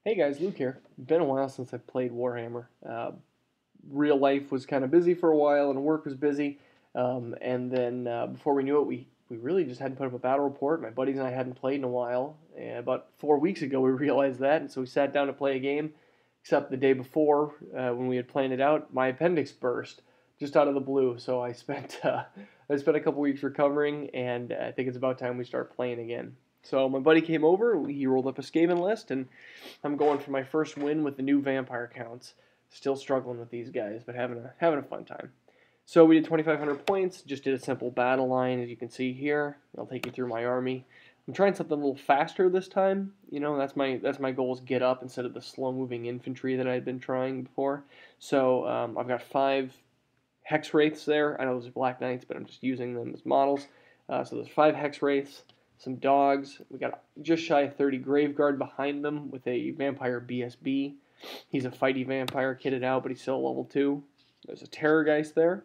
Hey guys, Luke here. Been a while since I played Warhammer. Real life was kind of busy for a while, and work was busy. And then before we knew it, we really just hadn't put up a battle report. My buddies and I hadn't played in a while. And about 4 weeks ago, we realized that, and so we sat down to play a game. Except the day before, when we had planned it out, my appendix burst just out of the blue. So I spent a couple weeks recovering, and I think it's about time we start playing again. So my buddy came over. He rolled up a Skaven list, and I'm going for my first win with the new vampire counts. Still struggling with these guys, but having a fun time. So we did 2,500 points. Just did a simple battle line, as you can see here. I'll take you through my army. I'm trying something a little faster this time. You know, that's my goal is get up instead of the slow moving infantry that I had been trying before. So I've got 5 hex wraiths there. I know those are black knights, but I'm just using them as models. So there's 5 hex wraiths, some dogs. We got just shy of 30 Graveguard behind them with a vampire BSB. He's a fighty vampire kitted out, but he's still level 2. There's a Terrorgeist there.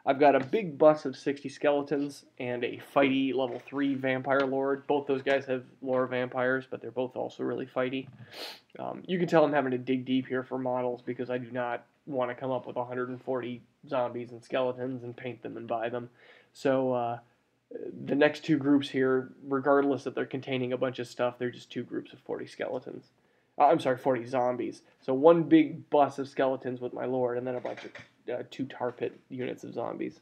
I've got a big bus of 60 skeletons and a fighty level 3 vampire lord. Both those guys have lore vampires, but they're both also really fighty. You can tell I'm having to dig deep here for models because I do not want to come up with 140 zombies and skeletons and paint them and buy them. So the next 2 groups here, regardless that they're containing a bunch of stuff, they're just 2 groups of 40 skeletons. I'm sorry, 40 zombies. So one big bus of skeletons with my lord, and then a bunch of 2 tar pit units of zombies.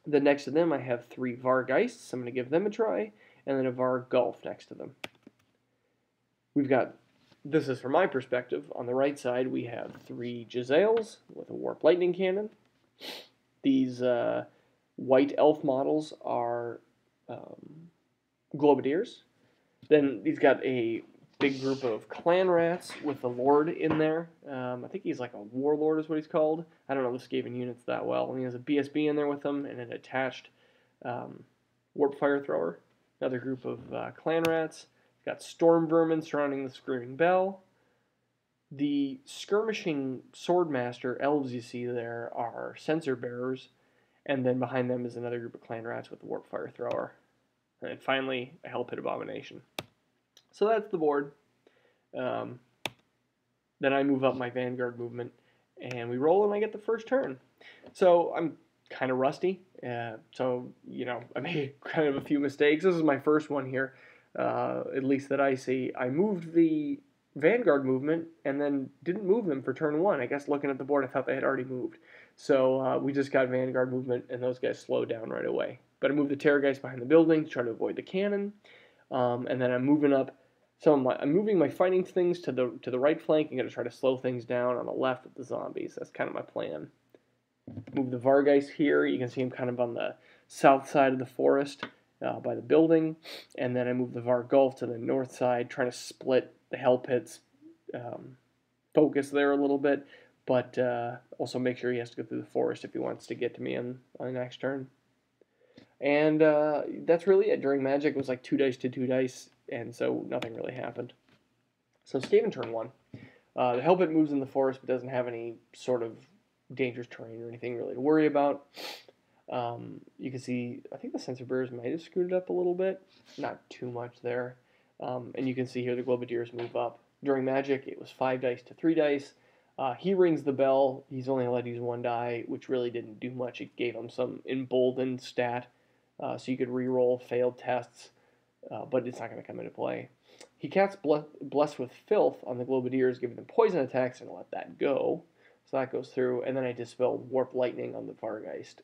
Then next to them, I have 3 Vargeists. I'm going to give them a try, and then a Vargulf next to them. We've got, this is from my perspective, on the right side, we have 3 Jezzails with a Warp Lightning Cannon. These white elf models are Globadiers. Then he's got a big group of clan rats with a lord in there. I think he's like a warlord is what he's called. I don't know the Skaven units that well. And he has a BSB in there with him and an attached warp fire thrower. Another group of clan rats. He's got storm vermin surrounding the screaming bell. The skirmishing swordmaster elves you see there are censer bearers. And then behind them is another group of clan rats with a warp fire thrower. And then finally, a hell pit abomination. So that's the board. Then I move up my Vanguard movement, and we roll, and I get the first turn. So I'm kind of rusty. So, you know, I made kind of a few mistakes. This is my first one here, at least that I see. I moved the Vanguard movement and then didn't move them for turn 1. I guess looking at the board, I thought they had already moved. So we just got Vanguard movement, and those guys slowed down right away. But I moved the Terrorgeist behind the building to try to avoid the cannon. And then I'm moving up. So I'm moving my fighting things to the right flank. I'm going to try to slow things down on the left with the zombies. That's kind of my plan. Move the Vargeist here. You can see him kind of on the south side of the forest by the building. And then I move the Vargulf to the north side, trying to split the Hell Pit's focus there a little bit. But also make sure he has to go through the forest if he wants to get to me on the next turn. And that's really it. During Magic, it was like 2 dice to 2 dice, and so nothing really happened. So Skaven turn 1. The Hellpit moves in the forest, but doesn't have any sort of dangerous terrain or anything really to worry about. You can see, I think the Censer Bearers might have screwed it up a little bit. Not too much there. And you can see here the Globadiers move up. During Magic, it was 5 dice to 3 dice. He rings the bell. He's only allowed to use 1 die, which really didn't do much. It gave him some emboldened stat. So you could re-roll failed tests, but it's not going to come into play. He casts Bless with Filth on the Globadiers, giving them poison attacks, and let that go. So that goes through, and then I dispelled Warp Lightning on the Vargeist.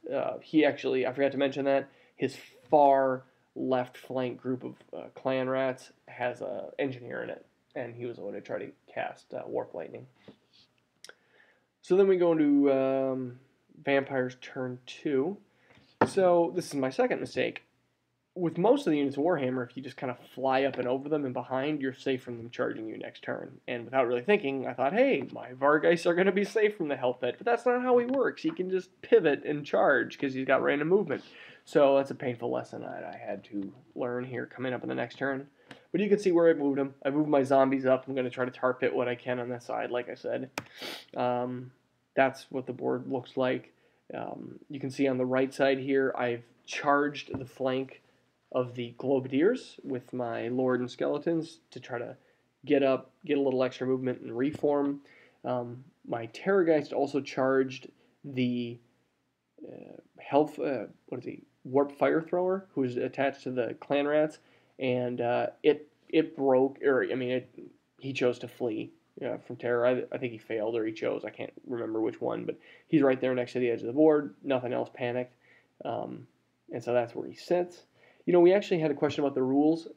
He actually, I forgot to mention that, his far left flank group of clan rats has an engineer in it, and he was the one to try to cast Warp Lightning. So then we go into Vampires turn 2. So this is my second mistake. With most of the units of Warhammer, if you just kind of fly up and over them and behind, you're safe from them charging you next turn. And without really thinking, I thought, hey, my Vargeists are going to be safe from the Hell Pit. But that's not how he works. He can just pivot and charge because he's got random movement. So that's a painful lesson that I had to learn here coming up in the next turn. But you can see where I moved them. I moved my zombies up. I'm going to try to tar pit what I can on this side, like I said. That's what the board looks like. You can see on the right side here, I've charged the flank of the Globadiers with my Lord and Skeletons to try to get up, get a little extra movement, and reform. My Terrorgeist also charged the health, what is he, Warp Fire Thrower, who's attached to the clan rats, and it broke, or I mean, he chose to flee from terror. I think he failed or he chose. I can't remember which one, but he's right there next to the edge of the board. Nothing else panicked, and so that's where he sits. We actually had a question about the rules.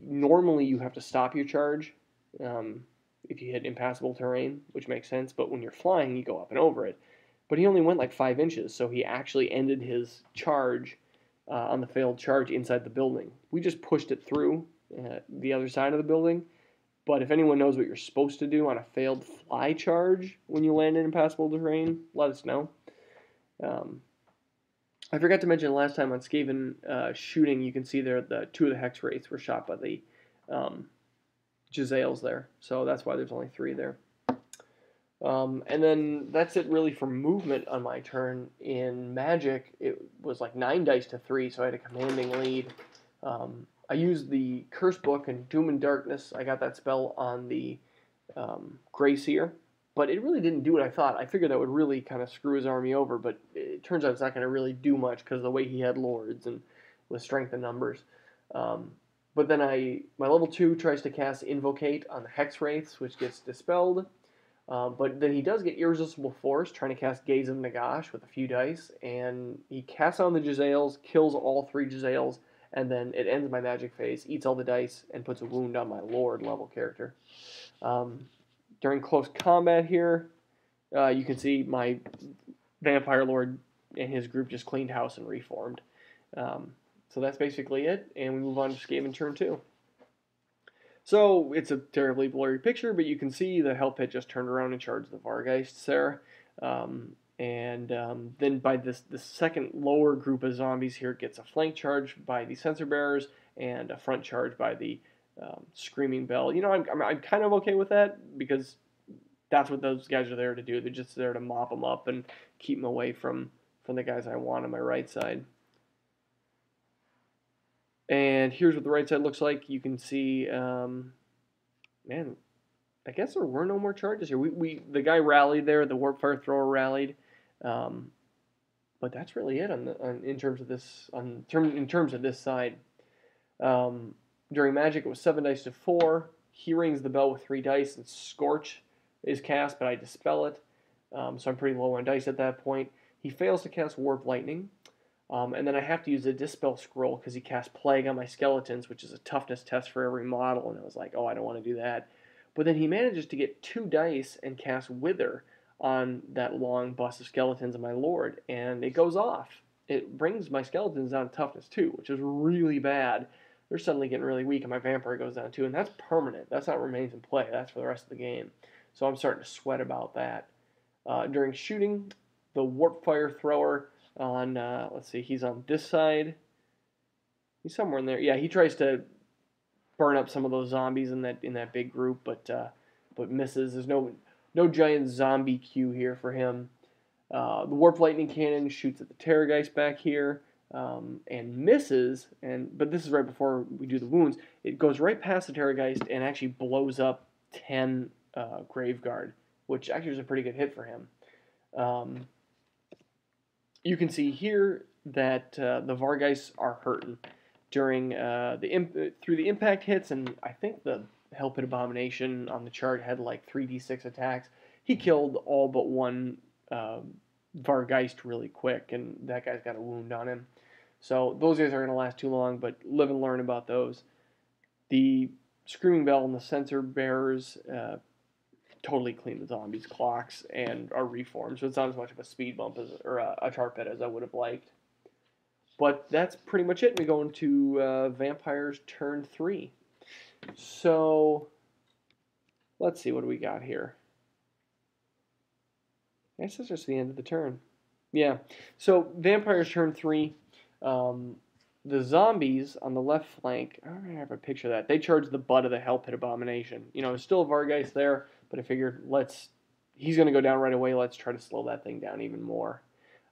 Normally, you have to stop your charge if you hit impassable terrain, which makes sense. But when you're flying, you go up and over it. But he only went like 5 inches, so he actually ended his charge on the failed charge inside the building. We just pushed it through the other side of the building. But if anyone knows what you're supposed to do on a failed fly charge when you land in impassable terrain, let us know. I forgot to mention last time on Skaven shooting, you can see there the 2 of the Hex Wraiths were shot by the Jezzails there. So that's why there's only 3 there. And then that's it really for movement on my turn. In Magic, it was like 9 dice to 3, so I had a commanding lead. I used the Curse Book and Doom and Darkness. I got that spell on the Grey Seer, but it really didn't do what I thought. I figured that would really kind of screw his army over, but it turns out it's not going to really do much because of the way he had Lords and with strength in numbers. But then my level 2 tries to cast Invocate on the Hex Wraiths, which gets dispelled. But then he does get Irresistible Force, trying to cast Gaze of Nagash with a few dice, and he casts on the Jezzails, kills all 3 Jezzails, and then it ends my magic phase, eats all the dice, and puts a wound on my Lord level character. During close combat here, you can see my Vampire Lord and his group just cleaned house and reformed. So that's basically it, and we move on to Skaven turn 2. So it's a terribly blurry picture, but you can see the Hell Pit just turned around and charged the Vargeists there. Then by the second lower group of zombies here gets a flank charge by the Censer Bearers and a front charge by the Screaming Bell. I'm kind of okay with that because that's what those guys are there to do. They're just there to mop them up and keep them away from the guys I want on my right side. And here's what the right side looks like. You can see, man, I guess there were no more charges here. The guy rallied there. The Warp Fire Thrower rallied, but that's really it in terms of this side. During Magic, it was 7 dice to 4. He rings the bell with 3 dice, and Scorch is cast, but I dispel it. So I'm pretty low on dice at that point. He fails to cast Warp Lightning. And then I have to use a Dispel Scroll because he cast Plague on my skeletons, which is a toughness test for every model. And I was like, oh, I don't want to do that. But then he manages to get 2 dice and cast Wither on that long bust of skeletons of my Lord. And it goes off. It brings my skeletons down to toughness 2, which is really bad. They're suddenly getting really weak, and my Vampire goes down too. And that's permanent. That's not remains in play. That's for the rest of the game. So I'm starting to sweat about that. During shooting, the Warp Fire Thrower on, let's see, he's on this side. He's somewhere in there. Yeah, he tries to burn up some of those zombies in that big group, but misses. There's no giant zombie queue here for him. The Warp Lightning Cannon shoots at the Terrorgeist back here and misses. But this is right before we do the wounds. It goes right past the Terrorgeist and actually blows up 10 Graveguard, which actually is a pretty good hit for him. You can see here that the Vargeists are hurting during through the impact hits, and I think the Hell Pit Abomination on the chart had like 3d6 attacks. He killed all but one Vargeist really quick, and that guy's got a wound on him. So those guys aren't going to last too long, but live and learn about those. The Screaming Bell and the Censer Bearers totally clean the zombies' clocks and are reformed, so it's not as much of a speed bump or a tar pit as I would have liked. But that's pretty much it. We go into Vampires turn 3. So let's see, what do we got here? I guess that's just the end of the turn. Yeah, so Vampires turn 3. The zombies on the left flank, I don't have a picture of that. They charge the butt of the Hell Pit Abomination. There's still a Vargeist there, but I figured he's going to go down right away. Let's try to slow that thing down even more.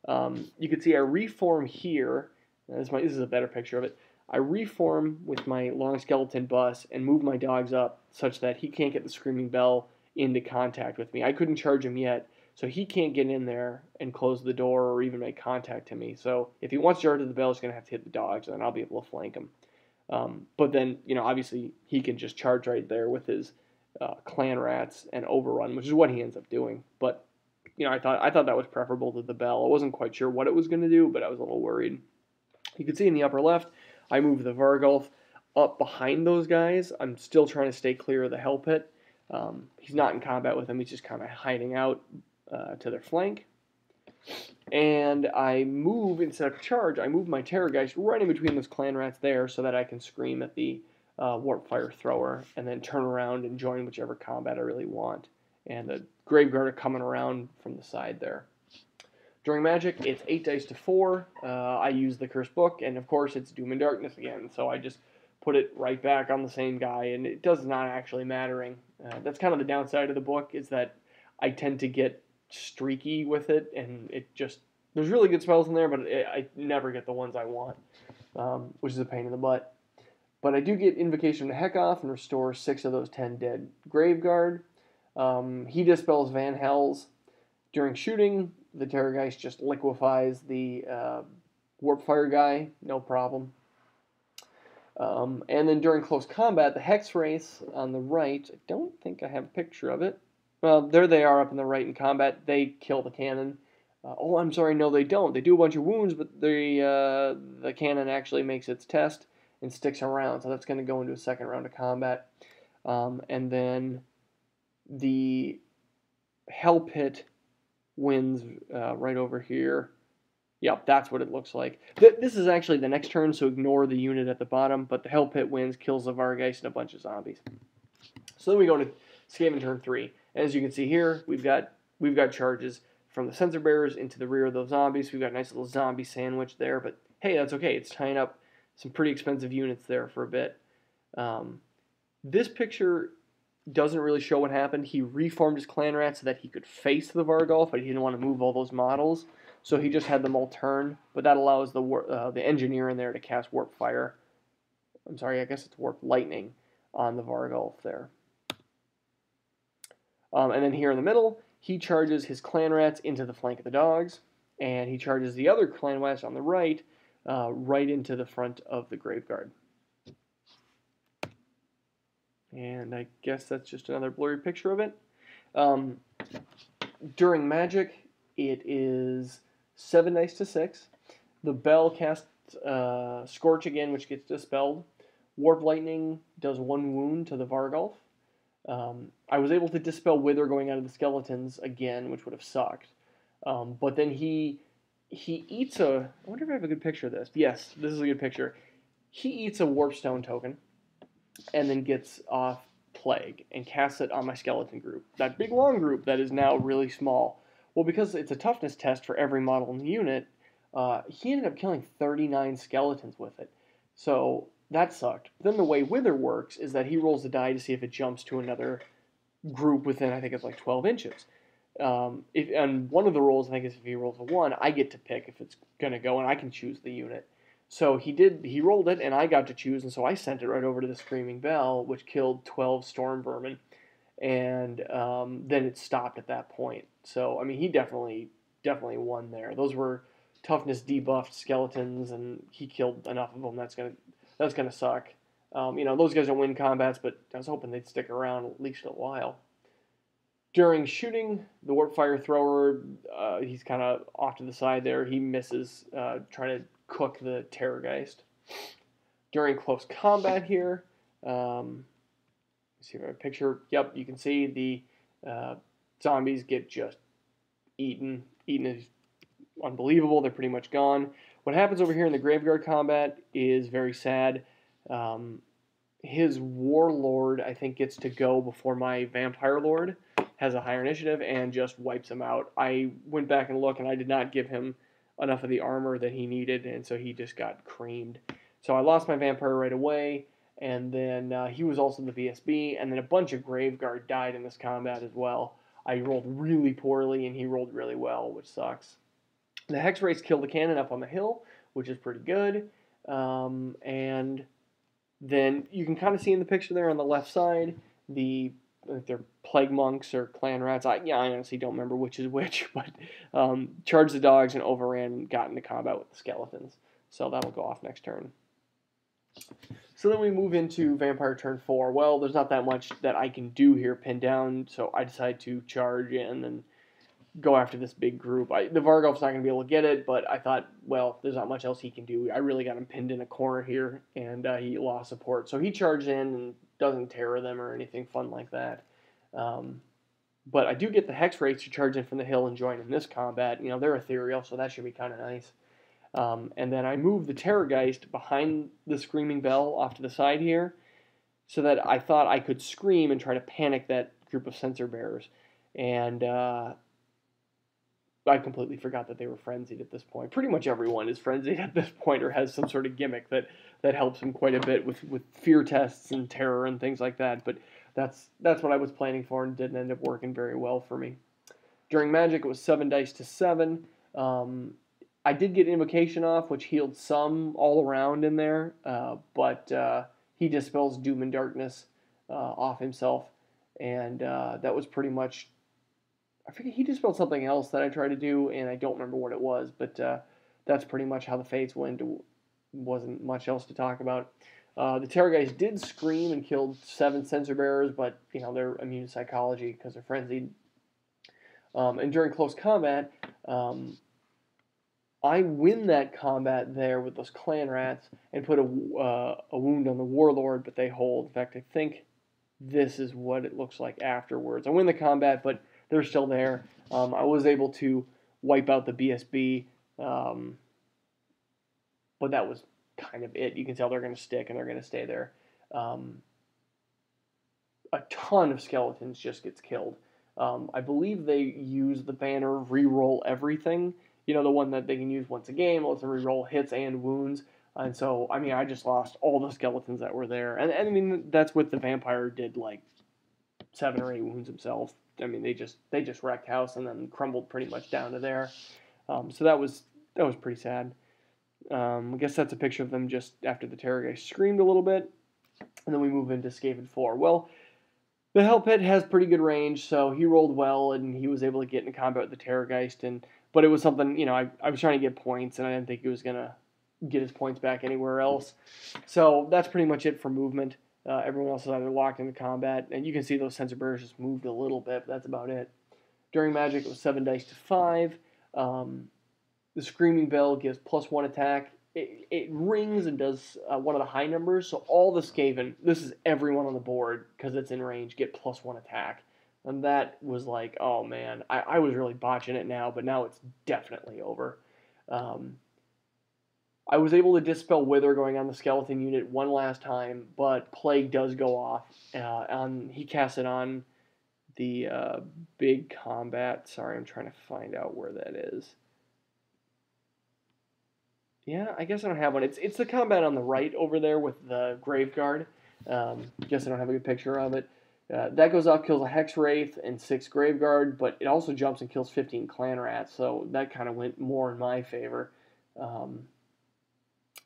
You can see I reform here. This is a better picture of it. I reform with my long skeleton bus and move my dogs up such that he can't get the Screaming Bell into contact with me. I couldn't charge him yet, so he can't get in there and close the door or even make contact to me. So if he wants to charge the bell, he's going to have to hit the dogs, and then I'll be able to flank him. But then, obviously he can just charge right there with his clan rats and overrun, which is what he ends up doing. But I thought that was preferable to the bell. I wasn't quite sure what it was going to do, but I was a little worried. You can see in the upper left, I moved the Vargulf up behind those guys. I'm still trying to stay clear of the Hell Pit. He's not in combat with them. He's just kind of hiding out to their flank. And I move, instead of charge, I move my Terrorgeist right in between those clan rats there so that I can scream at the Warp Fire Thrower and then turn around and join whichever combat I really want. And the Graveguard are coming around from the side there. During Magic, it's 8 dice to 4. I use the Cursed Book, and of course it's Doom and Darkness again. So I just put it right back on the same guy, and it does not actually mattering. That's kind of the downside of the book, is that I tend to get streaky with it, and there's really good spells in there, but I never get the ones I want, which is a pain in the butt. But I do get Invocation to Heckoff and restore 6 of those 10 dead Graveguard. He dispels Van Hells. During shooting, the Terrorgeist just liquefies the Warp Fire guy, no problem. And then during close combat, the Hex Race on the right, I don't think I have a picture of it. Well, there they are up in the right in combat. They kill the cannon. Oh, I'm sorry, no they don't. They do a bunch of wounds, but the cannon actually makes its test and sticks around, so that's going to go into a second round of combat. And then the Hell Pit wins right over here. Yep, that's what it looks like. This is actually the next turn, so ignore the unit at the bottom, but the Hell Pit wins, kills the Vargeist and a bunch of zombies. So then we go to Skaven turn 3. As you can see here, we've got charges from the Censer Bearers into the rear of those zombies. We've got a nice little zombie sandwich there, but hey, that's okay. It's tying up some pretty expensive units there for a bit. This picture doesn't really show what happened. He reformed his clan rat so that he could face the Vargulf, but he didn't want to move all those models, so he just had them all turn. But that allows the engineer in there to cast Warp Fire. I'm sorry, I guess it's Warp Lightning on the Vargulf there. And then here in the middle, he charges his clan rats into the flank of the dogs, and he charges the other clan rats on the right, right into the front of the Graveguard. And I guess that's just another blurry picture of it. During Magic, it is 7 dice to 6. The Bell casts Scorch again, which gets dispelled. Warp Lightning does 1 wound to the Vargulf. I was able to dispel Wither going out of the skeletons again, which would have sucked. But then he eats a... I wonder if I have a good picture of this. Yes, this is a good picture. He eats a Warpstone token and then gets off Plague and casts it on my skeleton group. That big long group that is now really small. Well, because it's a toughness test for every model in the unit, he ended up killing 39 skeletons with it. So that sucked. Then the way Wither works is that he rolls the die to see if it jumps to another group within, I think it's like 12 inches. And one of the rolls, I think, is if he rolls a 1, I get to pick if it's going to go, and I can choose the unit. So he rolled it, and I got to choose, and so I sent it right over to the Screaming Bell, which killed 12 Storm Vermin, and then it stopped at that point. So, I mean, he definitely won there. Those were toughness debuffed skeletons, and he killed enough of them. That's gonna suck. Those guys don't win combats, but I was hoping they'd stick around at least a while. During shooting, the Warp Fire Thrower, he's kind of off to the side there. He misses trying to cook the Terrorgeist. During close combat here, let's see if I have a picture. Yep, you can see the zombies get just eaten. Eaten is unbelievable. They're pretty much gone. What happens over here in the Graveguard combat is very sad. His Warlord, I think, gets to go before my Vampire Lord has a higher initiative and just wipes him out. I went back and looked, and I did not give him enough of the armor that he needed, and so he just got creamed. So I lost my Vampire right away, and then he was also the VSB, and then a bunch of Graveguard died in this combat as well. I rolled really poorly, and he rolled really well, which sucks. The Hex Race killed the cannon up on the hill, which is pretty good. And then you can kind of see in the picture there on the left side, they're plague monks or clan rats. I honestly don't remember which is which, but charged the dogs and overran and got into combat with the skeletons. So that'll go off next turn. So then we move into Vampire turn 4. Well, there's not that much that I can do here pinned down, so I decide to charge in and go after this big group. The Vargolf's not going to be able to get it, but I thought, well, there's not much else he can do. I really got him pinned in a corner here, and he lost support. So he charged in and doesn't terror them or anything fun like that. But I do get the Hex Wraiths to charge in from the hill and join in this combat. You know, they're ethereal, so that should be kind of nice. And then I move the Terrorgeist behind the Screaming Bell off to the side here, so that I thought I could scream and try to panic that group of Censer Bearers. And I completely forgot that they were frenzied at this point. Pretty much everyone is frenzied at this point or has some sort of gimmick that helps them quite a bit with fear tests and terror and things like that. But that's what I was planning for and didn't end up working very well for me. During Magic, it was 7 dice to 7. I did get Invocation off, which healed some all around in there, but he dispels Doom and Darkness off himself, and that was pretty much... I forget, he dispelled something else that I tried to do, and I don't remember what it was, but that's pretty much how the Fates went. Wasn't much else to talk about. The Terrorgeist did scream and killed 7 Censer Bearers, but you know they're immune to psychology because they're frenzied. And during close combat, I win that combat there with those clan rats and put a wound on the Warlord, but they hold. In fact, I think this is what it looks like afterwards. I win the combat, but they're still there. I was able to wipe out the BSB, but that was kind of it. You can tell they're going to stick and they're going to stay there. A ton of skeletons just gets killed. I believe they use the banner reroll everything. You know, the one that they can use once a game, lets them reroll hits and wounds. And so, I mean, I just lost all the skeletons that were there. And I mean, that's what the vampire did, like 7 or 8 wounds himself. I mean, they just wrecked house and then crumbled pretty much down to there. So that was pretty sad. I guess that's a picture of them just after the Terrorgeist screamed a little bit. And then we move into Skaven 4. Well, the Hell Pit has pretty good range, so he rolled well, and he was able to get into combat with the Terrorgeist. But it was something, you know, I was trying to get points, and I didn't think he was going to get his points back anywhere else. So that's pretty much it for movement. Everyone else is either locked into combat, and you can see those Censer Bearers just moved a little bit, but that's about it. During Magic, it was 7 dice to 5. The Screaming Bell gives +1 attack. It rings and does one of the high numbers, so all the Skaven, this is everyone on the board, because it's in range, get +1 attack. And that was like, oh man, I was really botching it now, but now it's definitely over. I was able to dispel Wither going on the skeleton unit one last time, but Plague does go off. He casts it on the big combat. Sorry, I'm trying to find out where that is. Yeah, I guess I don't have one. It's the combat on the right over there with the Graveguard. Guess I don't have a good picture of it. That goes off, kills a Hex Wraith and 6 Graveguard, but it also jumps and kills 15 Clan Rats, so that kind of went more in my favor.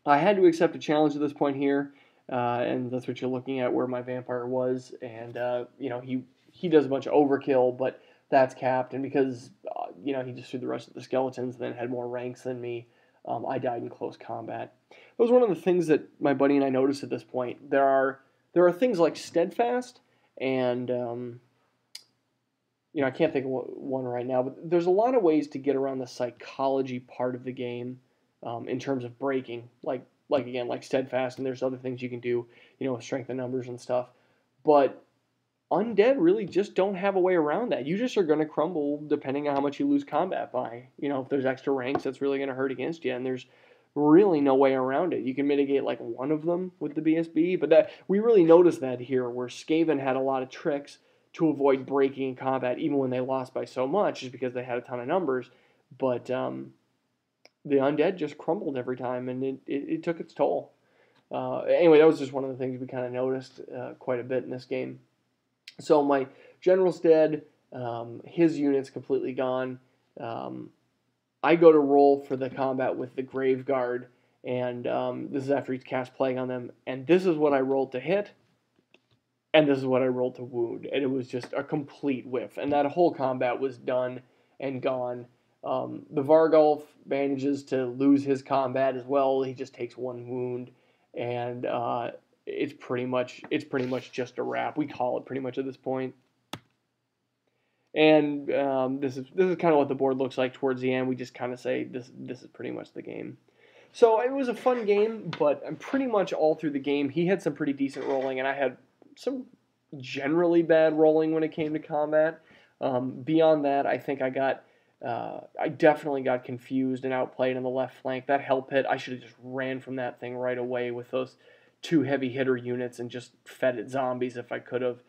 I had to accept a challenge at this point here, and that's what you're looking at where my vampire was, and you know, he does a bunch of overkill, but that's capped, and because you know, he just threw the rest of the skeletons and then had more ranks than me, I died in close combat. That was one of the things that my buddy and I noticed at this point. There are things like Steadfast, and you know, I can't think of one right now, but there's a lot of ways to get around the psychology part of the game. In terms of breaking, like Steadfast, and there's other things you can do, you know, with strength and numbers and stuff. But Undead really just don't have a way around that. You just are going to crumble depending on how much you lose combat by. You know, if there's extra ranks, that's really going to hurt against you, and there's really no way around it. You can mitigate like one of them with the BSB, but that we really noticed that here, where Skaven had a lot of tricks to avoid breaking in combat, even when they lost by so much, just because they had a ton of numbers. But the Undead just crumbled every time, and it took its toll. Anyway, that was just one of the things we kind of noticed quite a bit in this game. So my general's dead. His unit's completely gone. I go to roll for the combat with the Graveguard, and this is after he's cast Plague on them, and this is what I rolled to hit, and this is what I rolled to wound, and it was just a complete whiff, and that whole combat was done and gone. The Vargulf manages to lose his combat as well. He just takes one wound, and it's pretty much just a wrap. We call it pretty much at this point. And this is kind of what the board looks like towards the end. We just kind of say this is pretty much the game. So it was a fun game, but I'm pretty much all through the game. He had some pretty decent rolling, and I had some generally bad rolling when it came to combat. Beyond that, I think I definitely got confused and outplayed on the left flank. That hell pit, I should have just ran from that thing right away with those 2 heavy hitter units and just fed it zombies if I could have.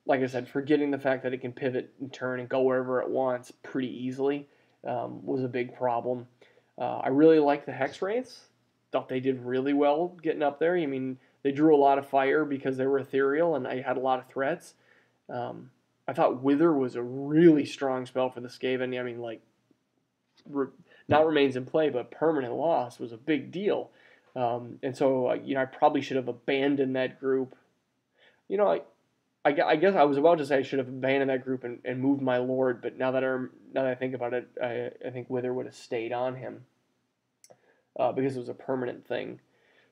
Like I said, forgetting the fact that it can pivot and turn and go wherever it wants pretty easily was a big problem. I really liked the Hex Wraiths. Thought they did really well getting up there. I mean, they drew a lot of fire because they were ethereal and I had a lot of threats. I thought Wither was a really strong spell for the Skaven. I mean, like, not remains in play, but permanent loss was a big deal. And so, I probably should have abandoned that group. I guess I was about to say I should have abandoned that group and moved my Lord, but now that I think about it, I think Wither would have stayed on him because it was a permanent thing.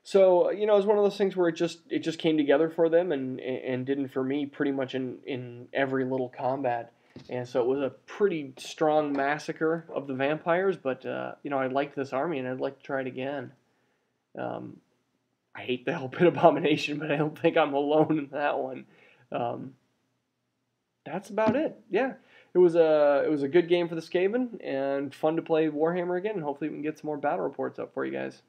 So it was one of those things where it just came together for them and didn't for me pretty much in every little combat, and so it was a pretty strong massacre of the vampires. But I liked this army and I'd like to try it again. I hate the Hellpit Abomination, but I don't think I'm alone in that one. That's about it. Yeah, it was a good game for the Skaven and fun to play Warhammer again. And hopefully we can get some more battle reports up for you guys.